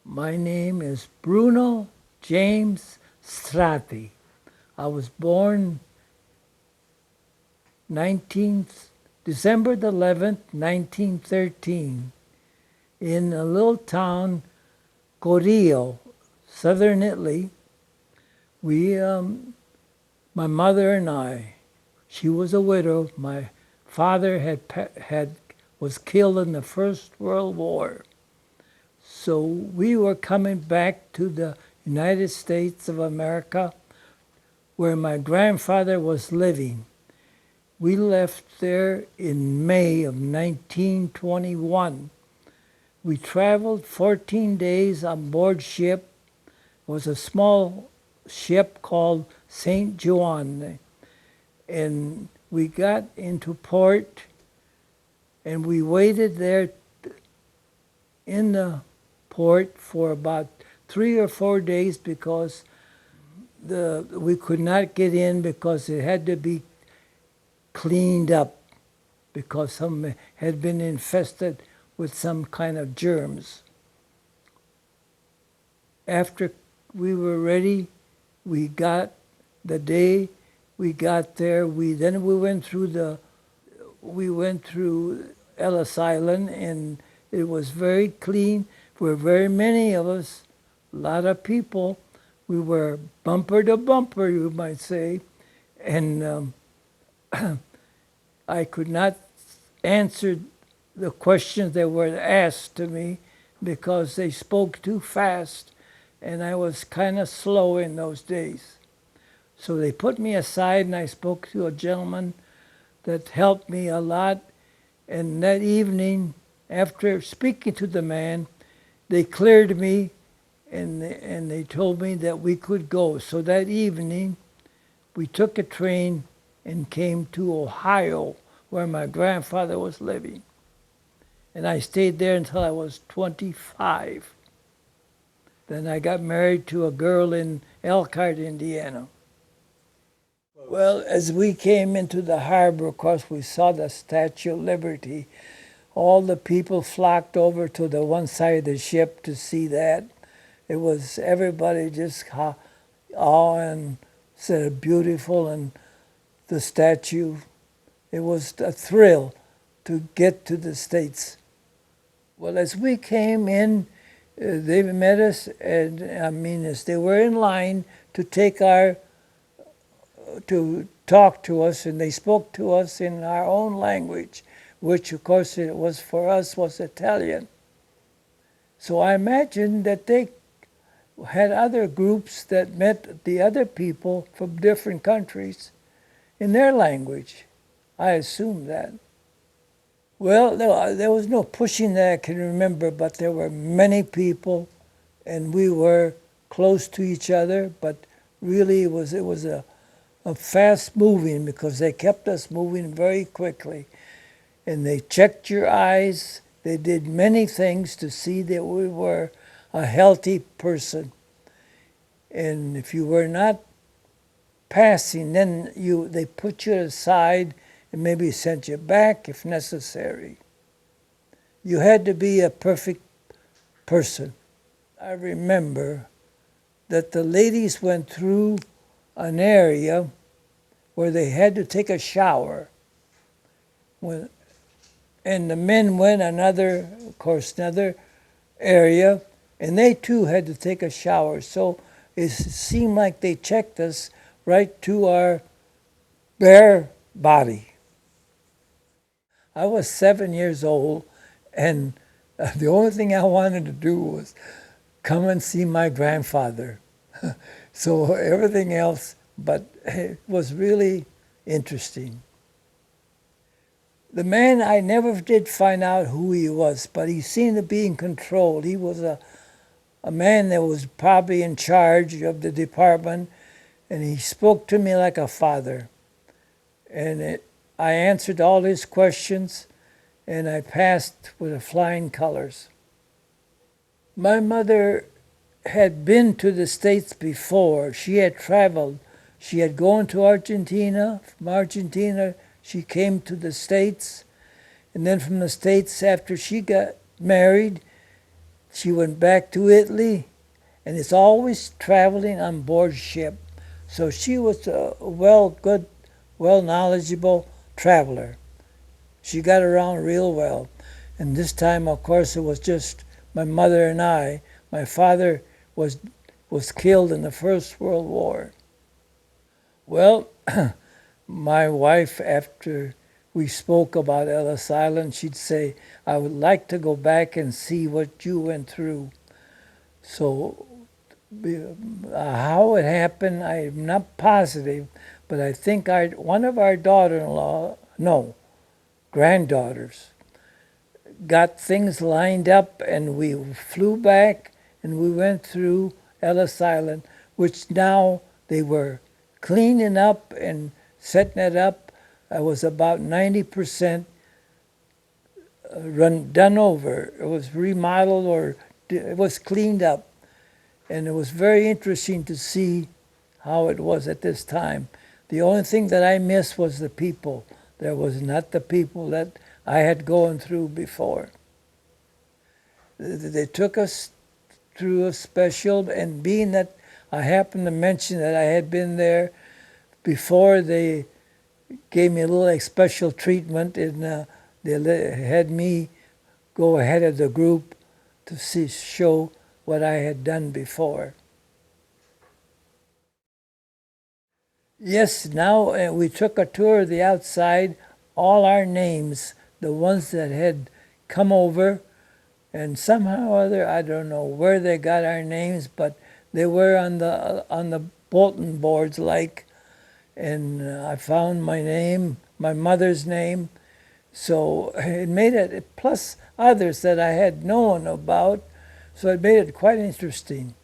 My name is Bruno James Strati. I was born 19th, December the 11th, 1913, in a little town, Corio, southern Italy. My mother and I, she was a widow. My father was killed in the First World War. So we were coming back to the United States of America, where my grandfather was living. We left there in May of 1921. We traveled 14 days on board ship. It was a small ship called St. Juan. And we got into port, and we waited there in the port for about 3 or 4 days because we could not get in because it had to be cleaned up because some had been infested with some kind of germs. After we were ready, we got the day we got there. We went through Ellis Island, and it was very clean. There were very many of us, a lot of people. We were bumper to bumper, you might say, and I could not answer the questions that were asked to me because they spoke too fast, and I was kind of slow in those days. So they put me aside, and I spoke to a gentleman that helped me a lot. And that evening, after speaking to the man, they cleared me, and they told me that we could go. So that evening, we took a train and came to Ohio, where my grandfather was living. And I stayed there until I was 25. Then I got married to a girl in Elkhart, Indiana. Well, as we came into the harbor, of course, we saw the Statue of Liberty. All the people flocked over to the one side of the ship to see that. It was everybody just awe and said beautiful, and the statue. It was a thrill to get to the States. Well, as we came in, they met us, and as they were in line to to talk to us, and they spoke to us in our own language, which of course it was for us was Italian. So I imagined that they had other groups that met the other people from different countries in their language. I assumed that. Well, there was no pushing that I can remember, but there were many people, and we were close to each other, but really it was a fast moving because they kept us moving very quickly. And they checked your eyes. They did many things to see that we were a healthy person. And if you were not passing, then they put you aside and maybe sent you back if necessary. You had to be a perfect person. I remember that the ladies went through an area where they had to take a shower. And the men went another area, and they too had to take a shower. So it seemed like they checked us right to our bare body. I was 7 years old, and the only thing I wanted to do was come and see my grandfather. So everything else, but it was really interesting. The man, I never did find out who he was, but he seemed to be in control. He was a man that was probably in charge of the department, and he spoke to me like a father. And I answered all his questions, and I passed with flying colors. My mother had been to the States before. She had traveled. She had gone to Argentina. From Argentina, she came to the States. And then from the States, after she got married, She went back to Italy, and is always traveling on board ship. So she was a well knowledgeable traveler. She got around real well. And this time, of course, it was just my mother and I. My father was was killed in the First World War. Well, my wife, after we spoke about Ellis Island, she'd say, I would like to go back and see what you went through. So, how it happened, I'm not positive, but I think one of our daughter-in-law, no, granddaughters, got things lined up, and we flew back and we went through Ellis Island, which now they were cleaning up and setting it up. I was about 90% done over. It was remodeled, or it was cleaned up. And it was very interesting to see how it was at this time. The only thing that I missed was the people. There was not the people that I had gone through before. They took us through a special, and being that I happened to mention that I had been there before, they gave me a little special treatment, and they had me go ahead of the group to show what I had done before. Yes, now we took a tour of the outside. All our names, the ones that had come over, and somehow or other, I don't know where they got our names, but they were on the bulletin boards, and I found my name, my mother's name. So it made it, plus others that I had known about, so it made it quite interesting.